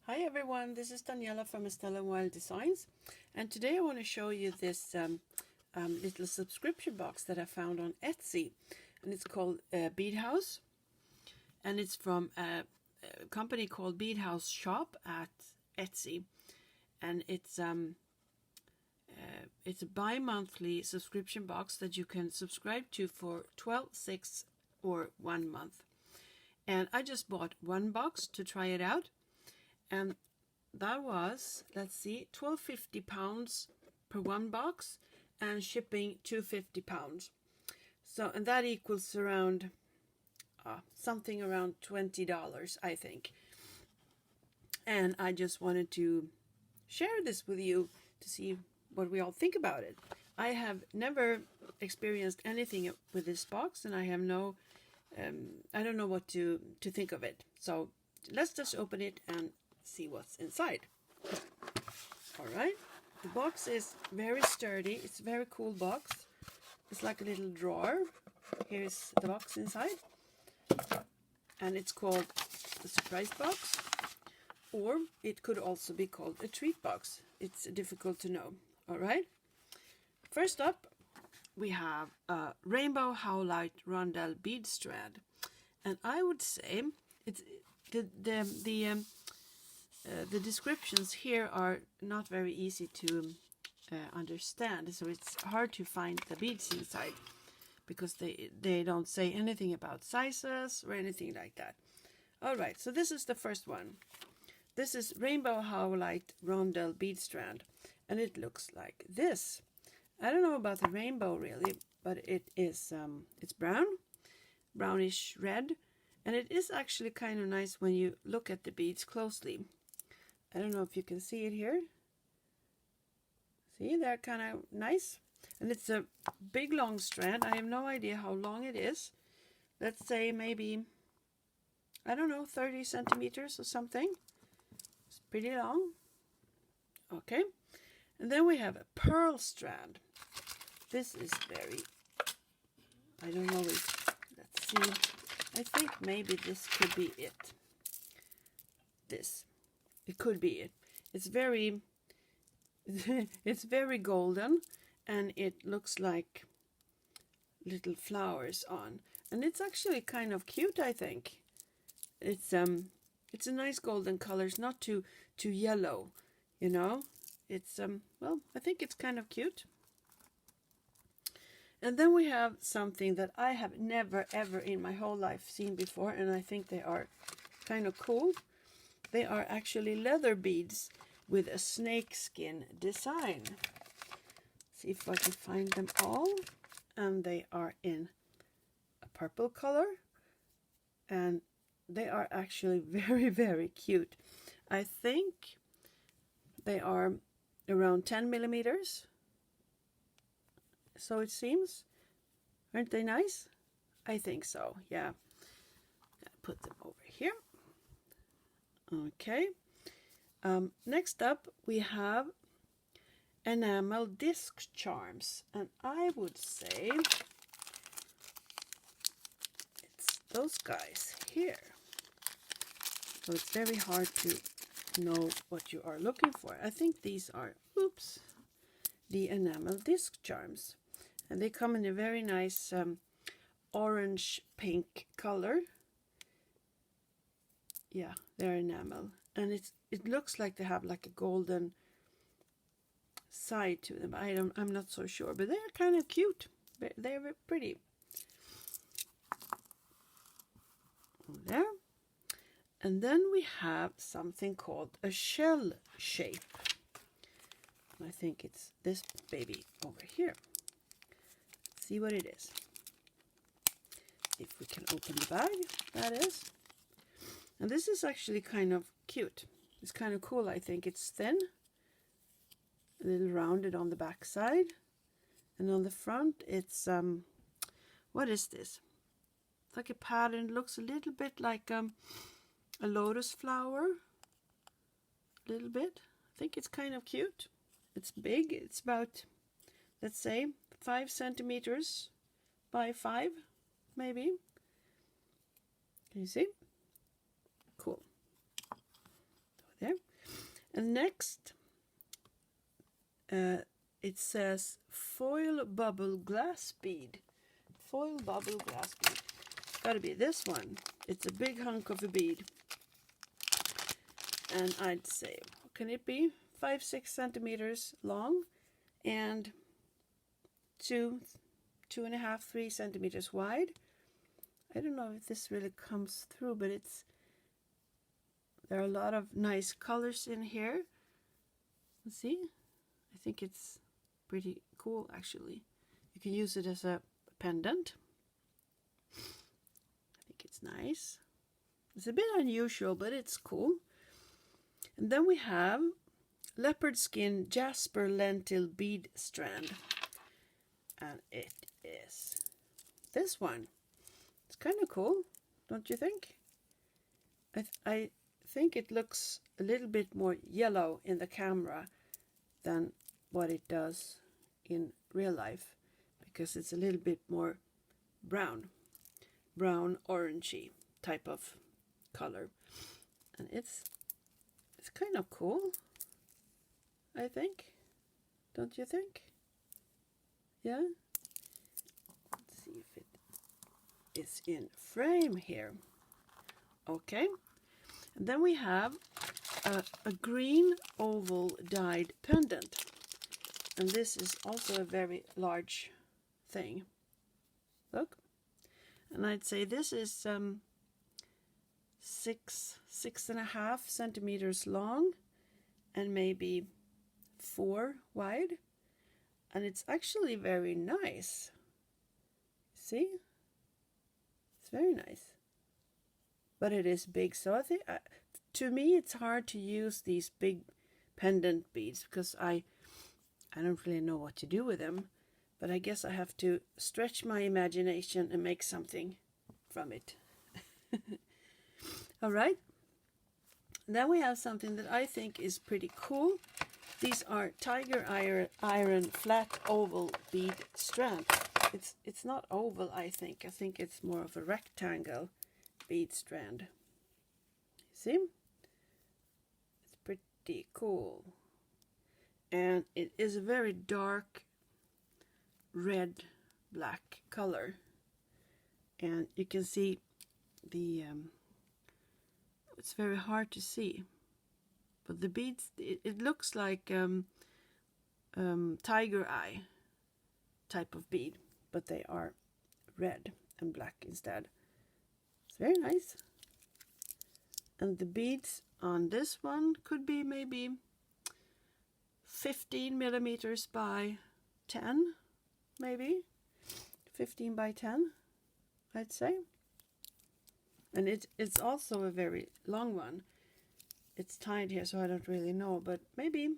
Hi everyone, this is Daniella from Estella Wild Designs, and today I want to show you this little subscription box that I found on Etsy, and it's called Bead House, and it's from a company called Bead House Shop at Etsy, and it's a bi-monthly subscription box that you can subscribe to for 12, 6, or 1 month. And I just bought one box to try it out. And that was, let's see, £12.50 per one box, and shipping £250. So, and that equals around something around $20, I think. And I just wanted to share this with you to see what we all think about it. I have never experienced anything with this box, and I have I don't know what to think of it. So let's just open it and see what's inside. All right, the box is very sturdy. It's a very cool box. It's like a little drawer. Here's the box inside, and it's called the surprise box, or it could also be called a treat box. It's difficult to know. All right, first up we have a rainbow howlite rondelle bead strand, and I would say it's the descriptions here are not very easy to understand, so it's hard to find the beads inside because they don't say anything about sizes or anything like that. All right, so this is the first one. This is rainbow howlite rondelle bead strand, and it looks like this. I don't know about the rainbow really, but it is it's brownish red, and it is actually kind of nice when you look at the beads closely. I don't know if you can see it here. See, they're kind of nice. And it's a big long strand. I have no idea how long it is. Let's say maybe, I don't know, 30 centimeters or something. It's pretty long. Okay. And then we have a pearl strand. This is very, I don't know if, let's see. I think maybe this could be it. It could be it. It's very, it's very golden, and it looks like little flowers on, and it's actually kind of cute. I think it's a nice golden color. It's not too yellow, you know. It's well, I think it's kind of cute. And then we have something that I have never ever in my whole life seen before, and I think they are kind of cool. They are actually leather beads with a snakeskin design. See if I can find them all. And they are in a purple color. And they are actually very, very cute. I think they are around 10 millimeters. So it seems. Aren't they nice? I think so, yeah. Put them over here. Okay, next up we have enamel disc charms, and I would say it's those guys here. So it's very hard to know what you are looking for. I think these are, the enamel disc charms, and they come in a very nice orange pink color. Yeah, they're enamel, and it looks like they have like a golden side to them. I'm not so sure, but they're kind of cute. They're very pretty. There, and then we have something called a shell shape. I think it's this baby over here. Let's see what it is. If we can open the bag, that is. And this is actually kind of cute. It's kind of cool, I think. It's thin, a little rounded on the back side, and on the front it's what is this? It's like a pattern. It looks a little bit like a lotus flower. A little bit. I think it's kind of cute. It's big. It's about, let's say, 5 centimeters by 5, maybe. Can you see? Cool. there. And next, it says foil bubble glass bead. Foil bubble glass bead. Gotta be this one. It's a big hunk of a bead. And I'd say, what can it be? 5-6 centimeters long and 2.5-3 centimeters wide. I don't know if this really comes through, but there are a lot of nice colors in here. See? I think it's pretty cool, actually. You can use it as a pendant. I think it's nice. It's a bit unusual, but it's cool. And then we have leopard skin jasper lentil bead strand. And it is this one. It's kind of cool, don't you think? I think it looks a little bit more yellow in the camera than what it does in real life, because it's a little bit more brown orangey type of color, and it's kind of cool, I think. Don't you think? Yeah. Let's see if it is in frame here. Okay. And then we have a green oval dyed pendant. And this is also a very large thing. Look. And I'd say this is 6.5 centimeters long and maybe 4 wide. And it's actually very nice. See? It's very nice. But it is big, so I think to me it's hard to use these big pendant beads because I don't really know what to do with them, but I guess I have to stretch my imagination and make something from it. All right. Then we have something that I think is pretty cool. These are tiger iron flat oval bead strand. It's not oval, I think. I think it's more of a rectangle bead strand. See? It's pretty cool. And it is a very dark red black color. And you can see the it's very hard to see, but the beads, it looks like tiger eye type of bead, but they are red and black instead. It's very nice. And the beads on this one could be maybe 15 millimeters by 10, maybe 15 by 10, I'd say. And it's also a very long one. It's tied here, so I don't really know, but maybe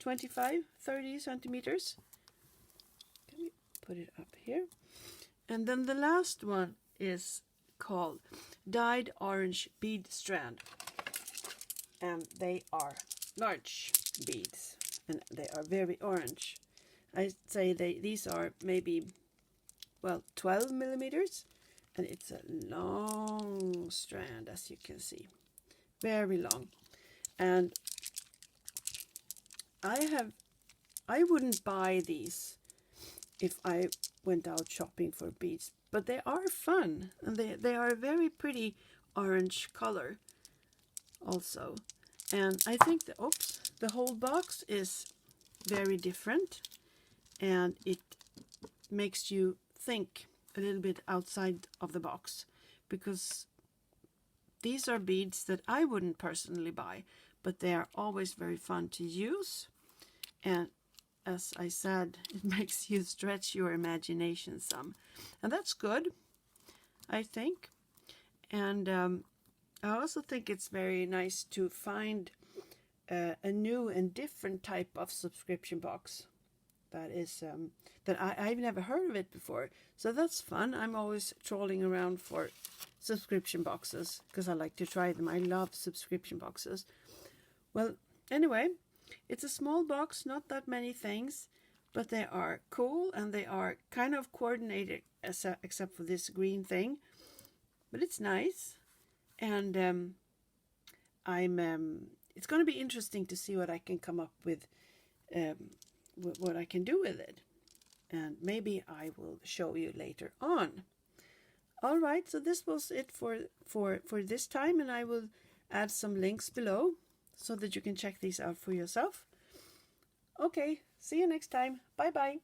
25-30 centimeters. Can we put it up here? And then the last one is called dyed orange bead strand, and they are large beads and they are very orange. I'd say these are maybe 12 millimeters, and it's a long strand, as you can see, very long. And I wouldn't buy these if I went out shopping for beads, but they are fun, and they are a very pretty orange color also. And I think the whole box is very different, and it makes you think a little bit outside of the box, because these are beads that I wouldn't personally buy, but they are always very fun to use. And as I said, it makes you stretch your imagination some. And that's good, I think. And I also think it's very nice to find a new and different type of subscription box that is that I've never heard of it before. So that's fun. I'm always trolling around for subscription boxes because I like to try them. I love subscription boxes. Well, anyway, it's a small box, not that many things, but they are cool and they are kind of coordinated except for this green thing. But it's nice. And it's going to be interesting to see what I can come up with, what I can do with it. And maybe I will show you later on. All right, so this was it for this time, and I will add some links below so that you can check these out for yourself. Okay, see you next time. Bye bye.